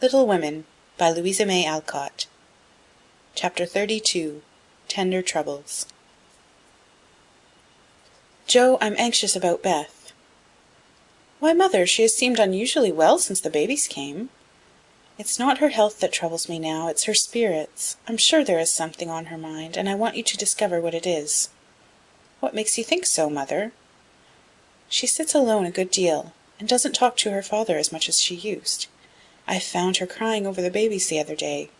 Little Women by Louise May Alcott. Chapter 32. Tender Troubles. Joe, I'm anxious about Beth. Why, Mother, she has seemed unusually well since the babies came. It's not her health that troubles me now, it's her spirits. I'm sure there is something on her mind, and I want you to discover what it is. What makes you think so, Mother? She sits alone a good deal, and doesn't talk to her father as much as she used. I found her crying over the babies the other day.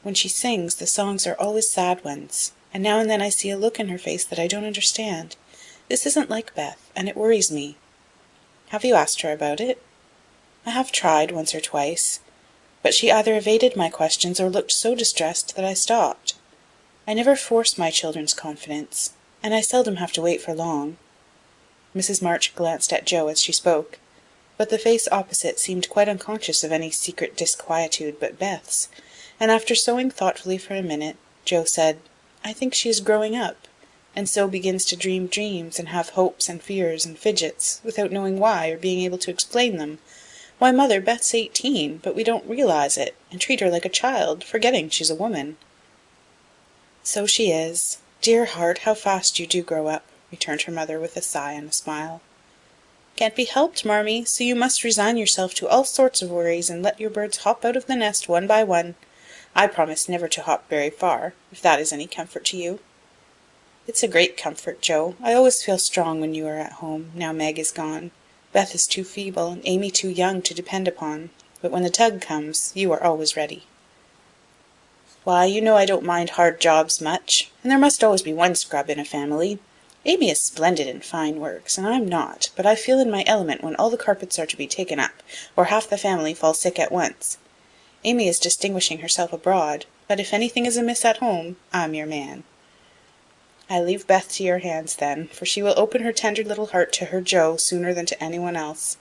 When she sings, the songs are always sad ones, and now and then I see a look in her face that I don't understand. This isn't like Beth, and it worries me. Have you asked her about it? I have tried once or twice, but she either evaded my questions or looked so distressed that I stopped. I never force my children's confidence, and I seldom have to wait for long. Mrs. March glanced at Joe as she spoke, but the face opposite seemed quite unconscious of any secret disquietude but Beth's, and after sewing thoughtfully for a minute, Joe said, "I think she is growing up, and so begins to dream dreams and have hopes and fears and fidgets, without knowing why or being able to explain them. Why, Mother, Beth's 18, but we don't realize it, and treat her like a child, forgetting she's a woman." "So she is. Dear heart, how fast you do grow up," returned her mother with a sigh and a smile. "Can't be helped, Marmee, so you must resign yourself to all sorts of worries and let your birds hop out of the nest one by one. I promise never to hop very far, if that is any comfort to you." "It's a great comfort, Joe. I always feel strong when you are at home, now Meg is gone. Beth is too feeble and Amy too young to depend upon, but when the tug comes, you are always ready." "Why, you know I don't mind hard jobs much, and there must always be one scrub in a family. Amy is splendid in fine works, and I'm not, but I feel in my element when all the carpets are to be taken up, or half the family fall sick at once. Amy is distinguishing herself abroad, but if anything is amiss at home, I'm your man." "I leave Beth to your hands, then, for she will open her tender little heart to her Joe sooner than to anyone else.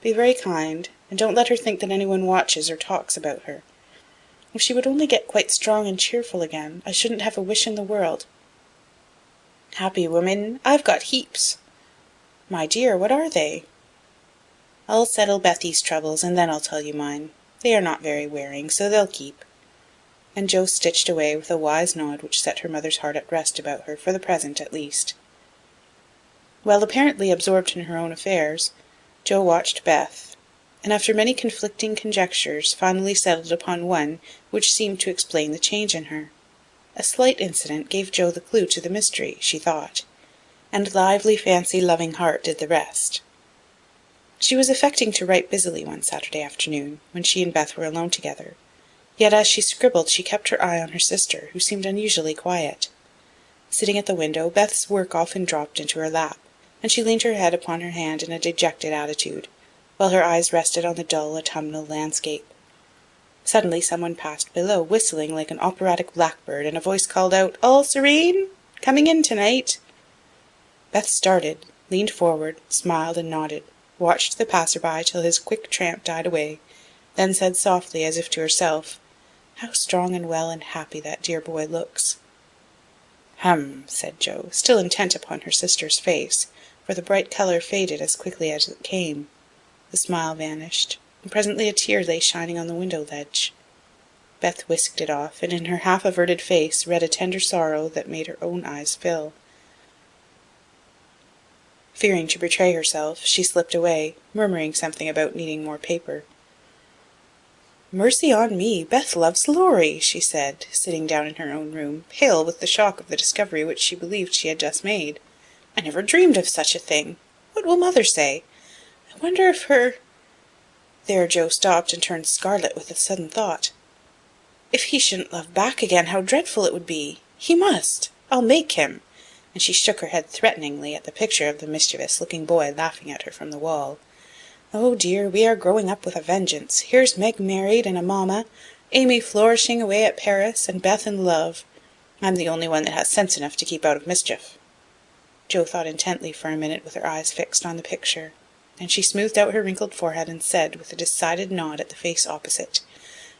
Be very kind, and don't let her think that anyone watches or talks about her. If she would only get quite strong and cheerful again, I shouldn't have a wish in the world." "Happy woman, I've got heaps." "My dear, what are they?" "I'll settle Bethy's troubles, and then I'll tell you mine. They are not very wearing, so they'll keep." And Joe stitched away with a wise nod which set her mother's heart at rest about her, for the present at least. While apparently absorbed in her own affairs, Joe watched Beth, and after many conflicting conjectures finally settled upon one which seemed to explain the change in her. A slight incident gave Joe the clue to the mystery, she thought, and lively fancy-loving heart did the rest. She was affecting to write busily one Saturday afternoon, when she and Beth were alone together, yet as she scribbled she kept her eye on her sister, who seemed unusually quiet. Sitting at the window, Beth's work often dropped into her lap, and she leaned her head upon her hand in a dejected attitude, while her eyes rested on the dull autumnal landscape. Suddenly someone passed below, whistling like an operatic blackbird, and a voice called out, "All serene? Coming in tonight?" Beth started, leaned forward, smiled and nodded, watched the passer-by till his quick tramp died away, then said softly, as if to herself, "How strong and well and happy that dear boy looks." "Hum," said Joe, still intent upon her sister's face, for the bright colour faded as quickly as it came. The smile vanished, and presently a tear lay shining on the window-ledge. Beth whisked it off, and in her half-averted face read a tender sorrow that made her own eyes fill. Fearing to betray herself, she slipped away, murmuring something about needing more paper. "Mercy on me, Beth loves Laurie," she said, sitting down in her own room, pale with the shock of the discovery which she believed she had just made. "I never dreamed of such a thing. What will Mother say? I wonder if her—" There Joe stopped and turned scarlet with a sudden thought. "If he shouldn't love back again, how dreadful it would be! He must! I'll make him!" And she shook her head threateningly at the picture of the mischievous-looking boy laughing at her from the wall. "Oh dear, we are growing up with a vengeance. Here's Meg married and a mamma, Amy flourishing away at Paris, and Beth in love. I'm the only one that has sense enough to keep out of mischief." Joe thought intently for a minute with her eyes fixed on the picture. Then she smoothed out her wrinkled forehead and said, with a decided nod at the face opposite,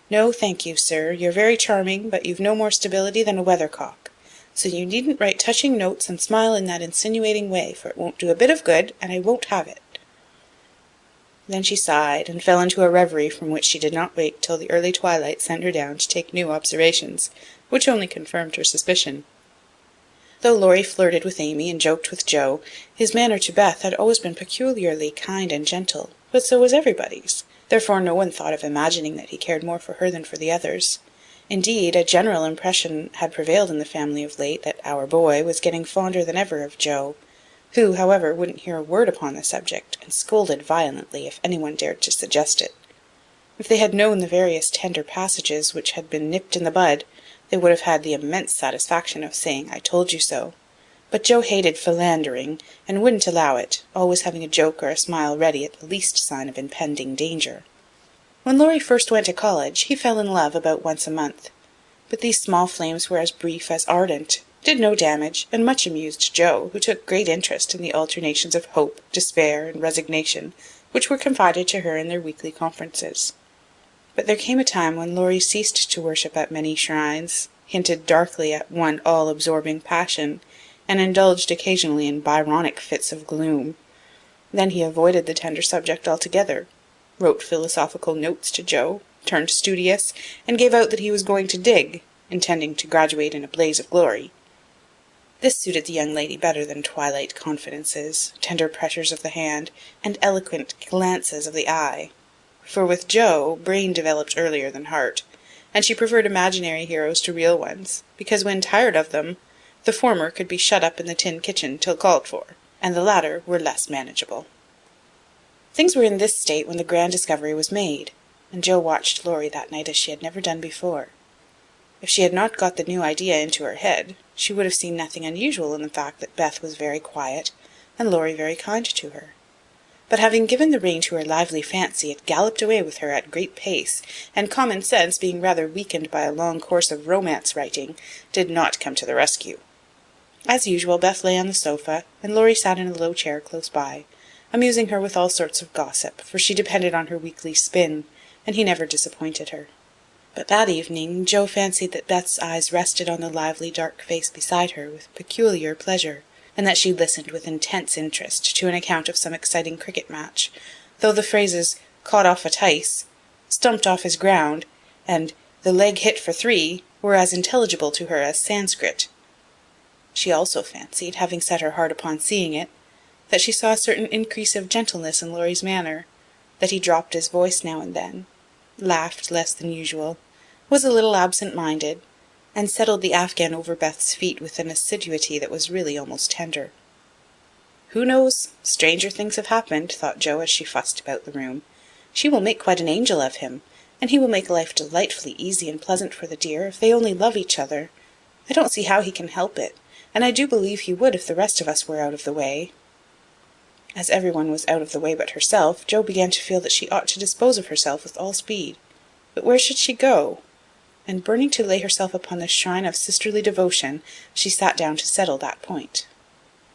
"No, thank you, sir. You're very charming, but you've no more stability than a weathercock. So you needn't write touching notes and smile in that insinuating way, for it won't do a bit of good, and I won't have it." Then she sighed, and fell into a reverie from which she did not wake till the early twilight sent her down to take new observations, which only confirmed her suspicion. Though Laurie flirted with Amy and joked with Joe, his manner to Beth had always been peculiarly kind and gentle, but so was everybody's. Therefore no one thought of imagining that he cared more for her than for the others. Indeed, a general impression had prevailed in the family of late that "our boy" was getting fonder than ever of Joe, who, however, wouldn't hear a word upon the subject, and scolded violently if anyone dared to suggest it. If they had known the various tender passages which had been nipped in the bud, they would have had the immense satisfaction of saying, "I told you so." But Joe hated philandering, and wouldn't allow it, always having a joke or a smile ready at the least sign of impending danger. When Laurie first went to college, he fell in love about once a month. But these small flames were as brief as ardent, did no damage, and much amused Joe, who took great interest in the alternations of hope, despair, and resignation, which were confided to her in their weekly conferences. But there came a time when Laurie ceased to worship at many shrines, hinted darkly at one all-absorbing passion, and indulged occasionally in Byronic fits of gloom. Then he avoided the tender subject altogether, wrote philosophical notes to Joe, turned studious, and gave out that he was going to dig, intending to graduate in a blaze of glory. This suited the young lady better than twilight confidences, tender pressures of the hand, and eloquent glances of the eye. For with Joe, brain developed earlier than heart, and she preferred imaginary heroes to real ones, because when tired of them, the former could be shut up in the tin kitchen till called for, and the latter were less manageable. Things were in this state when the grand discovery was made, and Joe watched Laurie that night as she had never done before. If she had not got the new idea into her head, she would have seen nothing unusual in the fact that Beth was very quiet, and Laurie very kind to her. But having given the rein to her lively fancy, it galloped away with her at great pace, and common sense, being rather weakened by a long course of romance writing, did not come to the rescue. As usual, Beth lay on the sofa, and Laurie sat in a low chair close by, amusing her with all sorts of gossip, for she depended on her weekly spin, and he never disappointed her. But that evening Joe fancied that Beth's eyes rested on the lively dark face beside her with peculiar pleasure, and that she listened with intense interest to an account of some exciting cricket match, though the phrases "caught off a tice," "stumped off his ground," and "the leg hit for 3" were as intelligible to her as Sanskrit. She also fancied, having set her heart upon seeing it, that she saw a certain increase of gentleness in Laurie's manner, that he dropped his voice now and then, laughed less than usual, was a little absent-minded, and settled the afghan over Beth's feet with an assiduity that was really almost tender. "Who knows? Stranger things have happened," thought Joe as she fussed about the room. "She will make quite an angel of him, and he will make life delightfully easy and pleasant for the dear, if they only love each other. I don't see how he can help it, and I do believe he would if the rest of us were out of the way." As everyone was out of the way but herself, Joe began to feel that she ought to dispose of herself with all speed. But where should she go? And burning to lay herself upon the shrine of sisterly devotion, she sat down to settle that point.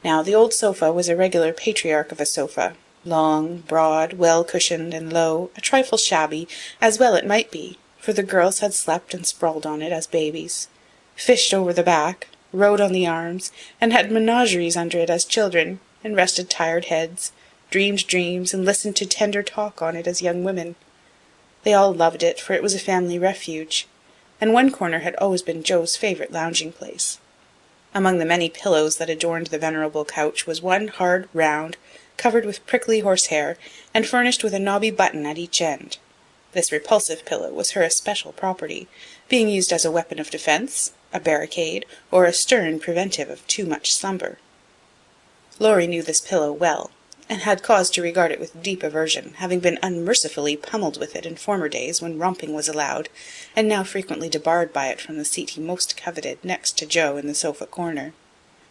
Now, the old sofa was a regular patriarch of a sofa, long, broad, well-cushioned, and low, a trifle shabby, as well it might be, for the girls had slept and sprawled on it as babies, fished over the back, rode on the arms, and had menageries under it as children, and rested tired heads, dreamed dreams, and listened to tender talk on it as young women. They all loved it, for it was a family refuge, and one corner had always been Joe's favourite lounging place. Among the many pillows that adorned the venerable couch was one hard round, covered with prickly horsehair, and furnished with a knobby button at each end. This repulsive pillow was her especial property, being used as a weapon of defence, a barricade, or a stern preventive of too much slumber. Laurie knew this pillow well, and had cause to regard it with deep aversion, having been unmercifully pummelled with it in former days when romping was allowed, and now frequently debarred by it from the seat he most coveted next to Joe in the sofa corner.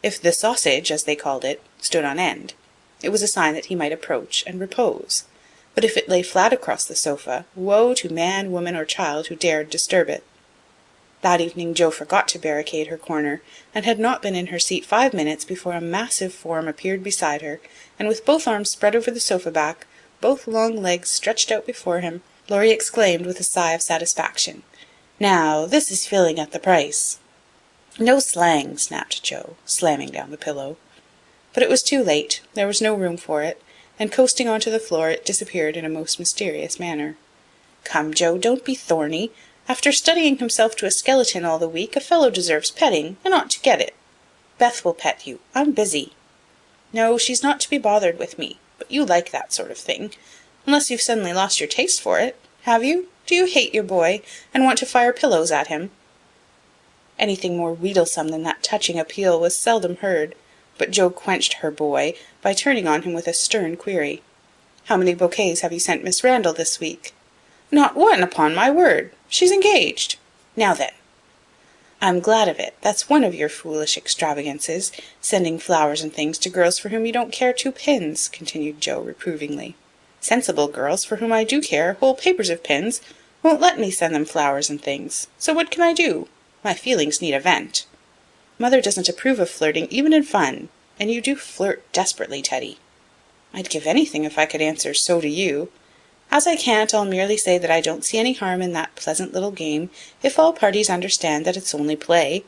If the sausage, as they called it, stood on end, it was a sign that he might approach and repose, but if it lay flat across the sofa, woe to man, woman, or child who dared disturb it. That evening Joe forgot to barricade her corner, and had not been in her seat 5 minutes before a massive form appeared beside her, and with both arms spread over the sofa back, both long legs stretched out before him, Laurie exclaimed with a sigh of satisfaction, "Now, this is filling at the price." "No slang," snapped Joe, slamming down the pillow. But it was too late, there was no room for it, and coasting onto the floor it disappeared in a most mysterious manner. "Come, Joe, don't be thorny. After studying himself to a skeleton all the week, a fellow deserves petting, and ought to get it. Beth will pet you. I'm busy." "No, she's not to be bothered with me, but you like that sort of thing. Unless you've suddenly lost your taste for it. Have you? Do you hate your boy, and want to fire pillows at him?" Anything more wheedlesome than that touching appeal was seldom heard, but Joe quenched her boy by turning on him with a stern query. "How many bouquets have you sent Miss Randall this week?" "Not one, upon my word. She's engaged. Now then." "I'm glad of it. That's one of your foolish extravagances, sending flowers and things to girls for whom you don't care two pins," continued Joe reprovingly. "Sensible girls, for whom I do care whole papers of pins, won't let me send them flowers and things. So what can I do? My feelings need a vent. Mother doesn't approve of flirting even in fun, and you do flirt desperately, Teddy." "I'd give anything if I could answer so to you. As I can't, I'll merely say that I don't see any harm in that pleasant little game, if all parties understand that it's only play.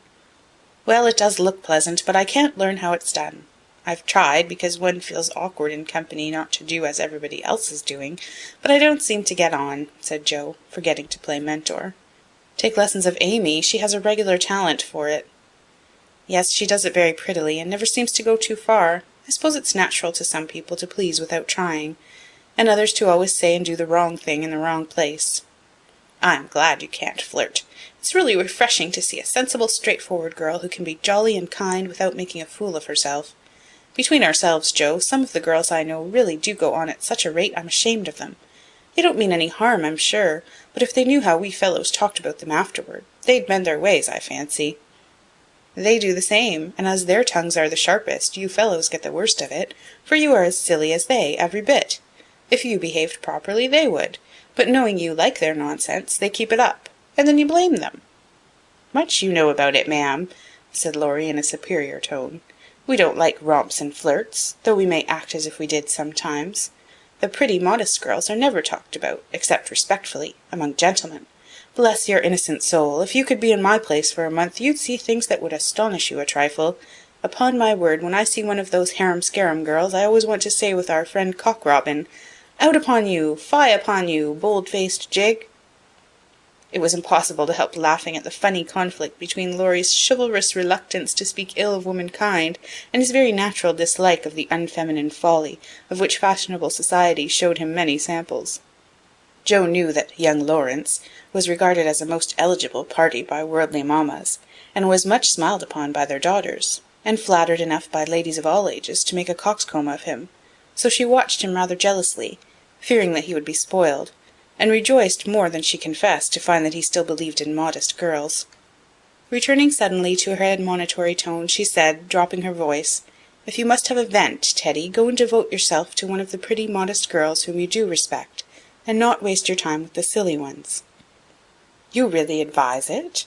Well, it does look pleasant, but I can't learn how it's done. I've tried, because one feels awkward in company not to do as everybody else is doing, but I don't seem to get on," said Joe, forgetting to play mentor. "Take lessons of Amy. She has a regular talent for it." "Yes, she does it very prettily, and never seems to go too far. I suppose it's natural to some people to please without trying, and others to always say and do the wrong thing in the wrong place." "I'm glad you can't flirt. It's really refreshing to see a sensible, straightforward girl who can be jolly and kind without making a fool of herself. Between ourselves, Joe, some of the girls I know really do go on at such a rate I'm ashamed of them. They don't mean any harm, I'm sure, but if they knew how we fellows talked about them afterward, they'd mend their ways, I fancy." "They do the same, and as their tongues are the sharpest, you fellows get the worst of it, for you are as silly as they, every bit. If you behaved properly, they would, but knowing you like their nonsense, they keep it up, and then you blame them." "Much you know about it, ma'am," said Laurie in a superior tone. "We don't like romps and flirts, though we may act as if we did sometimes. The pretty, modest girls are never talked about, except respectfully, among gentlemen. Bless your innocent soul, if you could be in my place for a month, you'd see things that would astonish you a trifle. Upon my word, when I see one of those harum-scarum girls, I always want to say with our friend Cock Robin, 'Out upon you! Fie upon you, bold-faced jig!'" It was impossible to help laughing at the funny conflict between Laurie's chivalrous reluctance to speak ill of womankind and his very natural dislike of the unfeminine folly of which fashionable society showed him many samples. Joe knew that young Lawrence was regarded as a most eligible party by worldly mammas, and was much smiled upon by their daughters, and flattered enough by ladies of all ages to make a coxcomb of him, so she watched him rather jealously, fearing that he would be spoiled, and rejoiced more than she confessed to find that he still believed in modest girls. Returning suddenly to her admonitory tone, she said, dropping her voice, "If you must have a vent, Teddy, go and devote yourself to one of the pretty, modest girls whom you do respect, and not waste your time with the silly ones." "You really advise it?"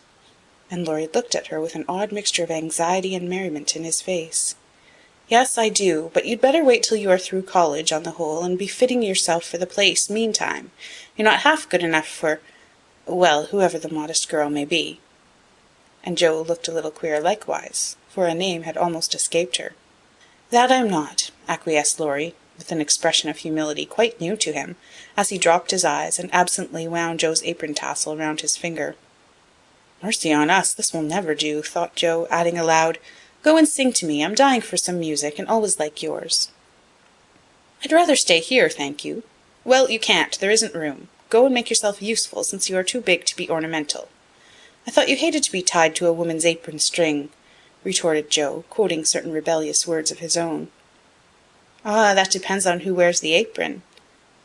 And Laurie looked at her with an odd mixture of anxiety and merriment in his face. "Yes, I do, but you'd better wait till you are through college, on the whole, and be fitting yourself for the place meantime. You're not half good enough for, well, whoever the modest girl may be." And Joe looked a little queer likewise, for a name had almost escaped her. "That I'm not," acquiesced Laurie, with an expression of humility quite new to him, as he dropped his eyes and absently wound Joe's apron tassel round his finger. "Mercy on us, this will never do," thought Joe, adding aloud, "Go and sing to me. I'm dying for some music, and always like yours." "I'd rather stay here, thank you." "Well, you can't. There isn't room. Go and make yourself useful, since you are too big to be ornamental." "I thought you hated to be tied to a woman's apron string," retorted Joe, quoting certain rebellious words of his own. "Ah, that depends on who wears the apron,"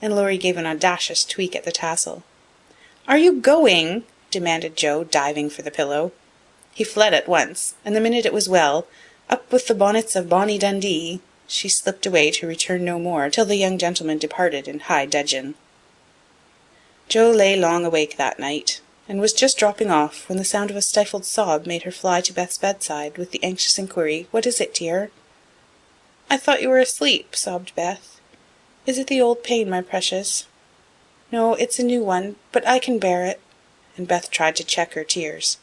and Laurie gave an audacious tweak at the tassel. "Are you going?" demanded Joe, diving for the pillow. He fled at once, and the minute it was well, "Up with the bonnets of Bonnie Dundee," she slipped away to return no more till the young gentleman departed in high dudgeon. Joe lay long awake that night, and was just dropping off when the sound of a stifled sob made her fly to Beth's bedside with the anxious inquiry, "What is it, dear?" "I thought you were asleep," sobbed Beth. "Is it the old pain, my precious?" "No, it's a new one, but I can bear it," and Beth tried to check her tears.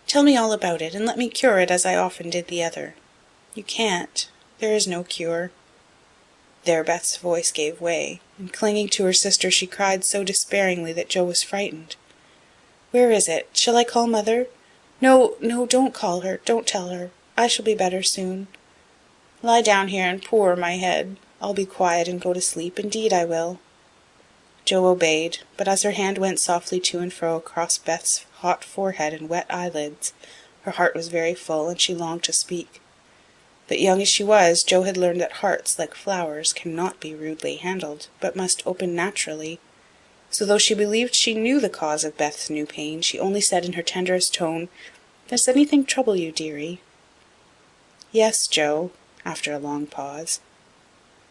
"Tell me all about it, and let me cure it as I often did the other." "You can't. There is no cure." There Beth's voice gave way, and clinging to her sister she cried so despairingly that Joe was frightened. "Where is it? Shall I call Mother?" "No, no, don't call her, don't tell her. I shall be better soon. Lie down here and pour my head. I'll be quiet and go to sleep, indeed I will." Joe obeyed, but as her hand went softly to and fro across Beth's hot forehead and wet eyelids, her heart was very full, and she longed to speak. But young as she was, Joe had learned that hearts, like flowers, cannot be rudely handled, but must open naturally. So though she believed she knew the cause of Beth's new pain, she only said in her tenderest tone, "Does anything trouble you, dearie?" "Yes, Joe," after a long pause.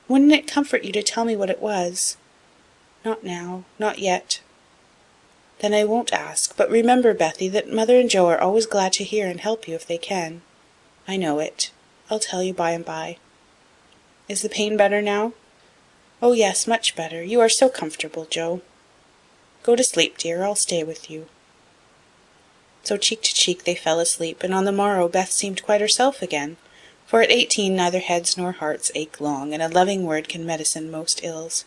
"Wouldn't it comfort you to tell me what it was?" "Not now, not yet." "Then I won't ask, but remember, Bethy, that Mother and Joe are always glad to hear and help you if they can." "I know it. I'll tell you by and by." "Is the pain better now?" "Oh, yes, much better. You are so comfortable, Joe." "Go to sleep, dear. I'll stay with you." So cheek to cheek they fell asleep, and on the morrow Beth seemed quite herself again, for at 18 neither heads nor hearts ache long, and a loving word can medicine most ills.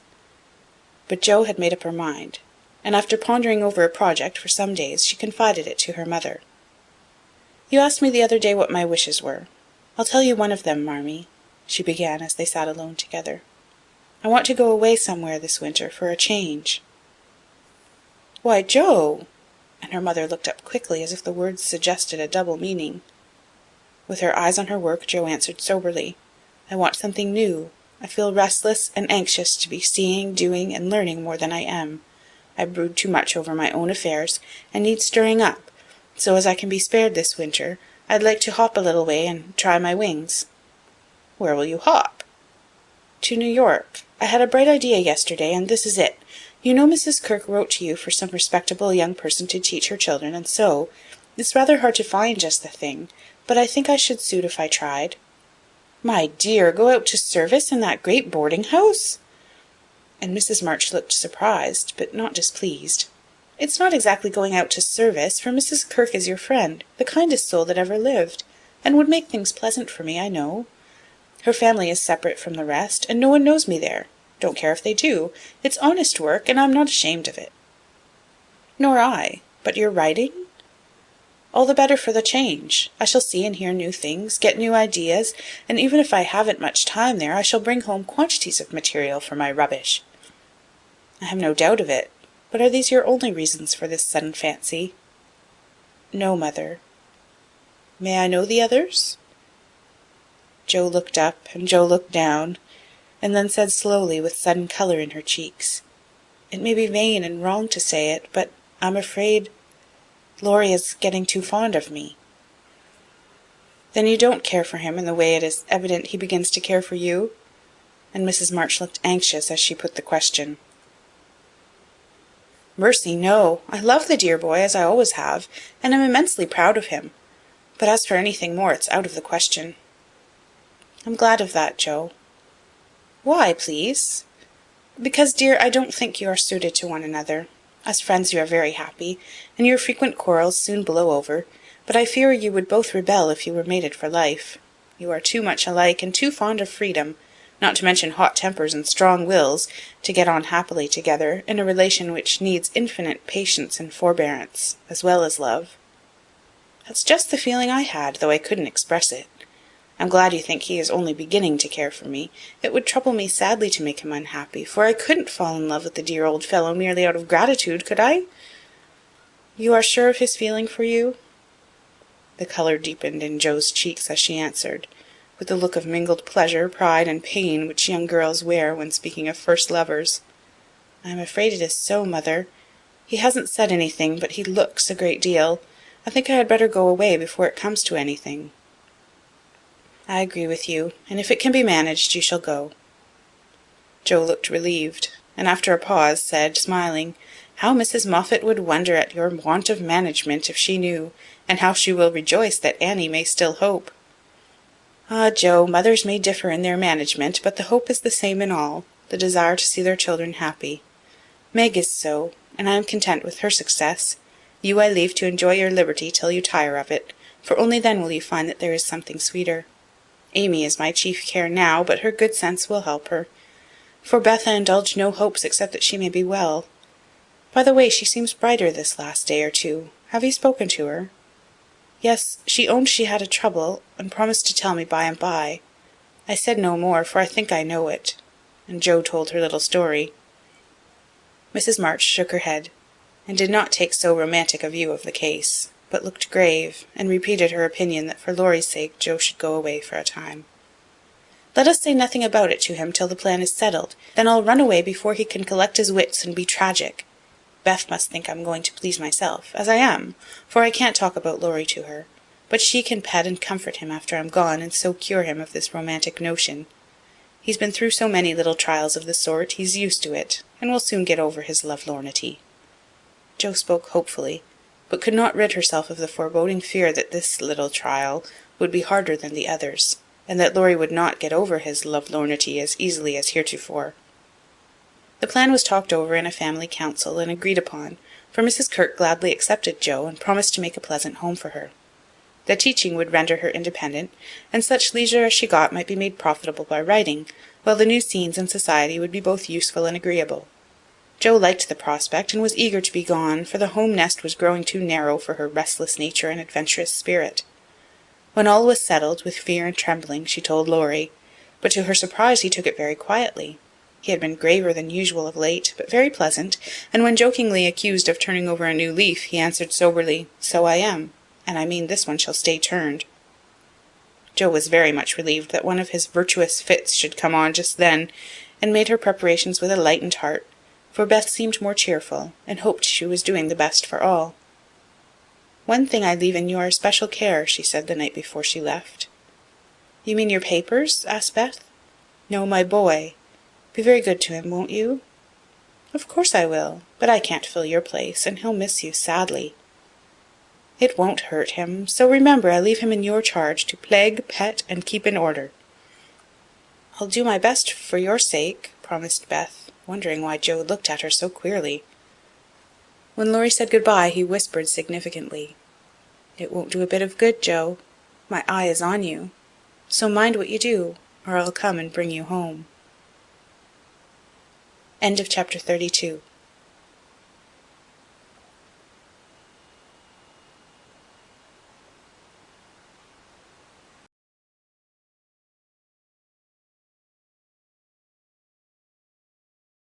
But Joe had made up her mind, and after pondering over a project for some days she confided it to her mother. "You asked me the other day what my wishes were. I'll tell you one of them, Marmee," she began as they sat alone together. "I want to go away somewhere this winter for a change." "Why, Joe!" and her mother looked up quickly as if the words suggested a double meaning. With her eyes on her work, Joe answered soberly, "I want something new. I feel restless and anxious to be seeing, doing, and learning more than I am. I brood too much over my own affairs, and need stirring up, so as I can be spared this winter, I'd like to hop a little way and try my wings." "Where will you hop?" "To New York. I had a bright idea yesterday, and this is it. You know Mrs. Kirk wrote to you for some respectable young person to teach her children and sew. It's rather hard to find just the thing, but I think I should suit if I tried." "My dear, go out to service in that great boarding house?" And Mrs. March looked surprised, but not displeased. "It's not exactly going out to service, for Mrs. Kirk is your friend, the kindest soul that ever lived, and would make things pleasant for me, I know. Her family is separate from the rest, and no one knows me there. Don't care if they do. It's honest work, and I'm not ashamed of it." "Nor I. But your writing?" "All the better for the change. I shall see and hear new things, get new ideas, and even if I haven't much time there, I shall bring home quantities of material for my rubbish." "I have no doubt of it. But are these your only reasons for this sudden fancy?" "No, Mother." "May I know the others?" Joe looked up, and Joe looked down, and then said slowly, with sudden colour in her cheeks, "It may be vain and wrong to say it, but I'm afraid Laurie is getting too fond of me." "Then you don't care for him in the way it is evident he begins to care for you?" And Mrs. March looked anxious as she put the question. "Mercy, no. I love the dear boy, as I always have, and am immensely proud of him. But as for anything more, it's out of the question." "I'm glad of that, Joe." "Why, please?" "Because, dear, I don't think you are suited to one another. As friends you are very happy, and your frequent quarrels soon blow over, but I fear you would both rebel if you were mated for life. You are too much alike and too fond of freedom, not to mention hot tempers and strong wills, to get on happily together in a relation which needs infinite patience and forbearance, as well as love. That's just the feeling I had, though I couldn't express it. I'm glad you think he is only beginning to care for me. It would trouble me sadly to make him unhappy, for I couldn't fall in love with the dear old fellow merely out of gratitude, could I?" "You are sure of his feeling for you?" The colour deepened in Joe's cheeks as she answered, with the look of mingled pleasure, pride, and pain which young girls wear when speaking of first lovers. "I am afraid it is so, Mother. He hasn't said anything, but he looks a great deal. I think I had better go away before it comes to anything." "I agree with you, and if it can be managed, you shall go." Joe looked relieved, and after a pause said, smiling, "How Mrs. Moffat would wonder at your want of management if she knew, and how she will rejoice that Annie may still hope." "Ah, Joe, mothers may differ in their management, but the hope is the same in all, the desire to see their children happy. Meg is so, and I am content with her success. You I leave to enjoy your liberty till you tire of it, for only then will you find that there is something sweeter. Amy is my chief care now, but her good sense will help her. For Beth I indulge no hopes except that she may be well. By the way, she seems brighter this last day or two. Have you spoken to her? Yes, she owned she had a trouble, and promised to tell me by and by. I said no more, for I think I know it. And Jo told her little story. Mrs. March shook her head, and did not take so romantic a view of the case, but looked grave, and repeated her opinion that for Laurie's sake Jo should go away for a time. Let us say nothing about it to him till the plan is settled. Then I'll run away before he can collect his wits and be tragic. Beth must think I'm going to please myself, as I am, for I can't talk about Laurie to her, but she can pet and comfort him after I'm gone, and so cure him of this romantic notion. He's been through so many little trials of the sort, he's used to it, and will soon get over his lovelornity. Jo spoke hopefully, but could not rid herself of the foreboding fear that this little trial would be harder than the others, and that Laurie would not get over his lovelornity as easily as heretofore. The plan was talked over in a family council and agreed upon, for Mrs. Kirke gladly accepted Jo and promised to make a pleasant home for her. The teaching would render her independent, and such leisure as she got might be made profitable by writing, while the new scenes in society would be both useful and agreeable. Jo liked the prospect and was eager to be gone, for the home nest was growing too narrow for her restless nature and adventurous spirit. When all was settled, with fear and trembling, she told Laurie, but to her surprise he took it very quietly. He had been graver than usual of late, but very pleasant, and when jokingly accused of turning over a new leaf, he answered soberly, "So I am, and I mean this one shall stay turned." Jo was very much relieved that one of his virtuous fits should come on just then, and made her preparations with a lightened heart, for Beth seemed more cheerful, and hoped she was doing the best for all. "One thing I leave in your especial care," she said the night before she left. "You mean your papers?" asked Beth. "No, my boy. Be very good to him, won't you?" "Of course I will, but I can't fill your place, and he'll miss you sadly." "It won't hurt him, so remember I leave him in your charge to plague, pet, and keep in order." "I'll do my best for your sake," promised Beth, wondering why Jo looked at her so queerly. When Laurie said goodbye, he whispered significantly, "It won't do a bit of good, Jo. My eye is on you. So mind what you do, or I'll come and bring you home." End of chapter 32.